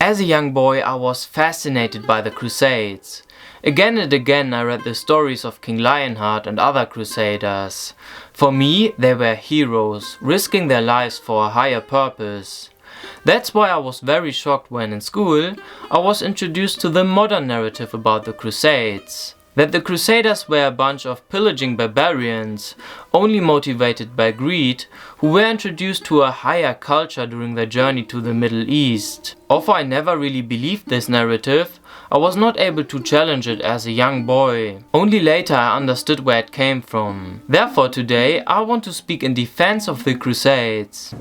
As a young boy, I was fascinated by the Crusades. Again and again I read the stories of King Lionheart and other Crusaders. For me, they were heroes, risking their lives for a higher purpose. That's why I was very shocked when in school I was introduced to the modern narrative about the Crusades. That the Crusaders were a bunch of pillaging barbarians, only motivated by greed, who were introduced to a higher culture during their journey to the Middle East. Although I never really believed this narrative, I was not able to challenge it as a young boy. Only later I understood where it came from. Therefore today I want to speak in defense of the Crusades.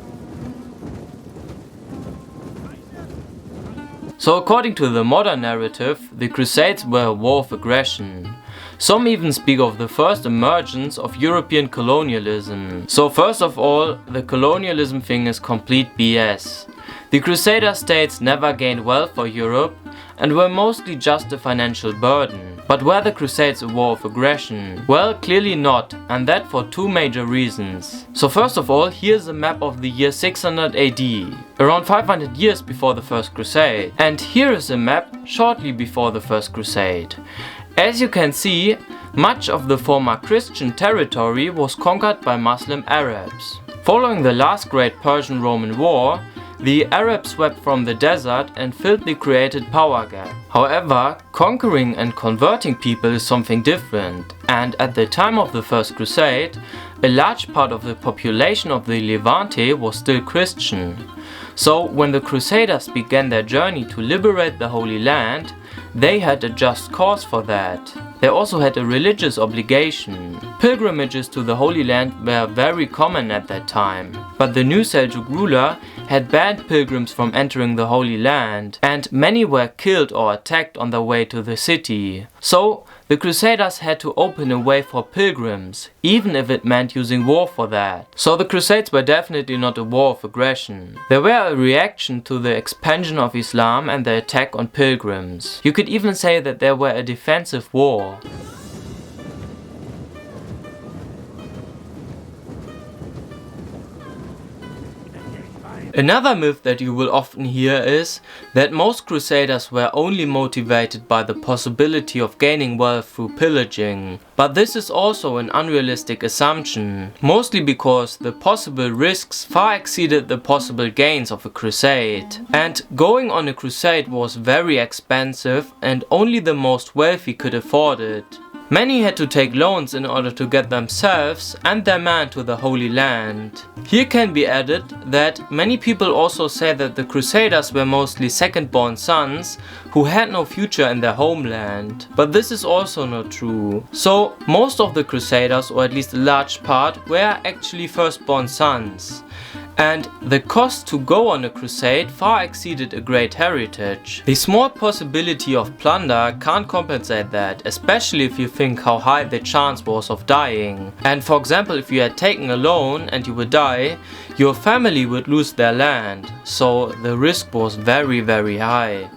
So according to the modern narrative, the Crusades were a war of aggression. Some even speak of the first emergence of European colonialism. So first of all, the colonialism thing is complete BS. The Crusader states never gained wealth for Europe and were mostly just a financial burden. But were the Crusades a war of aggression? Well, clearly not, and that for two major reasons. So first of all, here's a map of the year 600 AD, around 500 years before the First Crusade. And here is a map shortly before the First Crusade. As you can see, much of the former Christian territory was conquered by Muslim Arabs. Following the last great Persian-Roman War, the Arabs swept from the desert and filled the created power gap. However, conquering and converting people is something different, and at the time of the First Crusade, a large part of the population of the Levante was still Christian. So when the Crusaders began their journey to liberate the Holy Land, they had a just cause for that. They also had a religious obligation. Pilgrimages to the Holy Land were very common at that time, but the new Seljuk ruler had banned pilgrims from entering the Holy Land, and many were killed or attacked on their way to the city. So the Crusaders had to open a way for pilgrims, even if it meant using war for that. So the Crusades were definitely not a war of aggression. They were a reaction to the expansion of Islam and the attack on pilgrims. You could even say that they were a defensive war. Another myth that you will often hear is that most Crusaders were only motivated by the possibility of gaining wealth through pillaging. But this is also an unrealistic assumption, mostly because the possible risks far exceeded the possible gains of a crusade. And going on a crusade was very expensive and only the most wealthy could afford it. Many had to take loans in order to get themselves and their men to the Holy Land. Here can be added that many people also say that the Crusaders were mostly second-born sons who had no future in their homeland. But this is also not true. So most of the Crusaders, or at least a large part, were actually first-born sons. And the cost to go on a crusade far exceeded a great heritage. The small possibility of plunder can't compensate that, especially if you think how high the chance was of dying. And for example, if you had taken a loan and you would die, your family would lose their land, so the risk was very, very high.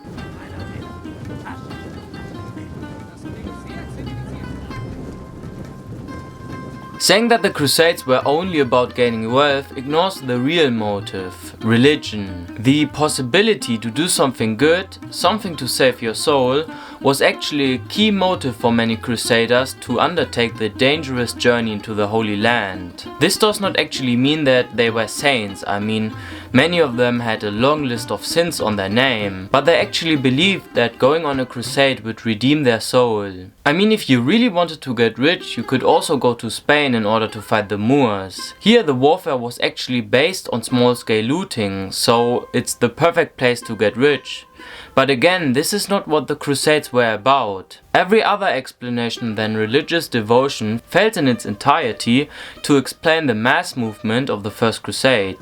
Saying that the Crusades were only about gaining wealth ignores the real motive, religion. The possibility to do something good, something to save your soul, was actually a key motive for many Crusaders to undertake the dangerous journey into the Holy Land. This does not actually mean that they were saints. I mean, many of them had a long list of sins on their name, but they actually believed that going on a crusade would redeem their soul. I mean, if you really wanted to get rich, you could also go to Spain in order to fight the Moors. Here the warfare was actually based on small-scale looting, so it's the perfect place to get rich. But again, this is not what the Crusades were about. Every other explanation than religious devotion fails in its entirety to explain the mass movement of the First Crusade.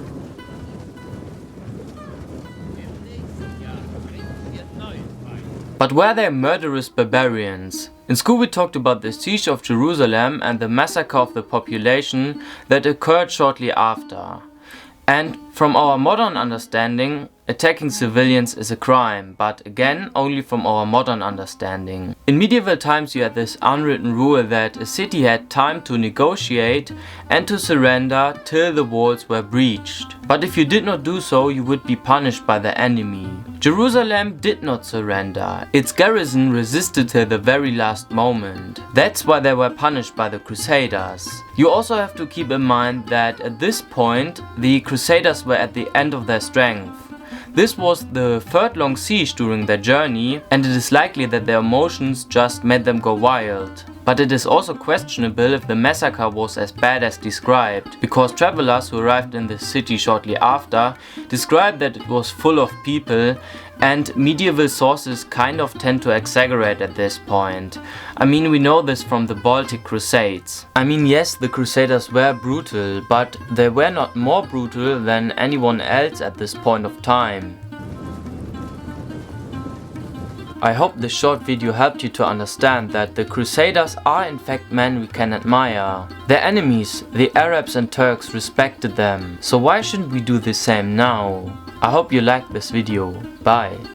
But were they murderous barbarians? In school we talked about the siege of Jerusalem and the massacre of the population that occurred shortly after. And From our modern understanding, attacking civilians is a crime, but again, only from our modern understanding. In medieval times you had this unwritten rule that a city had time to negotiate and to surrender till the walls were breached. But if you did not do so, you would be punished by the enemy. Jerusalem did not surrender. Its garrison resisted till the very last moment. That's why they were punished by the Crusaders. You also have to keep in mind that at this point, the Crusaders were at the end of their strength. This was the third long siege during their journey, and it is likely that their emotions just made them go wild. But it is also questionable if the massacre was as bad as described, because travelers who arrived in the city shortly after described that it was full of people, and medieval sources kind of tend to exaggerate at this point. I mean, we know this from the Baltic Crusades. I mean, yes, the Crusaders were brutal, but they were not more brutal than anyone else at this point of time. I hope this short video helped you to understand that the Crusaders are in fact men we can admire. Their enemies, the Arabs and Turks, respected them, so why shouldn't we do the same now? I hope you liked this video. Bye.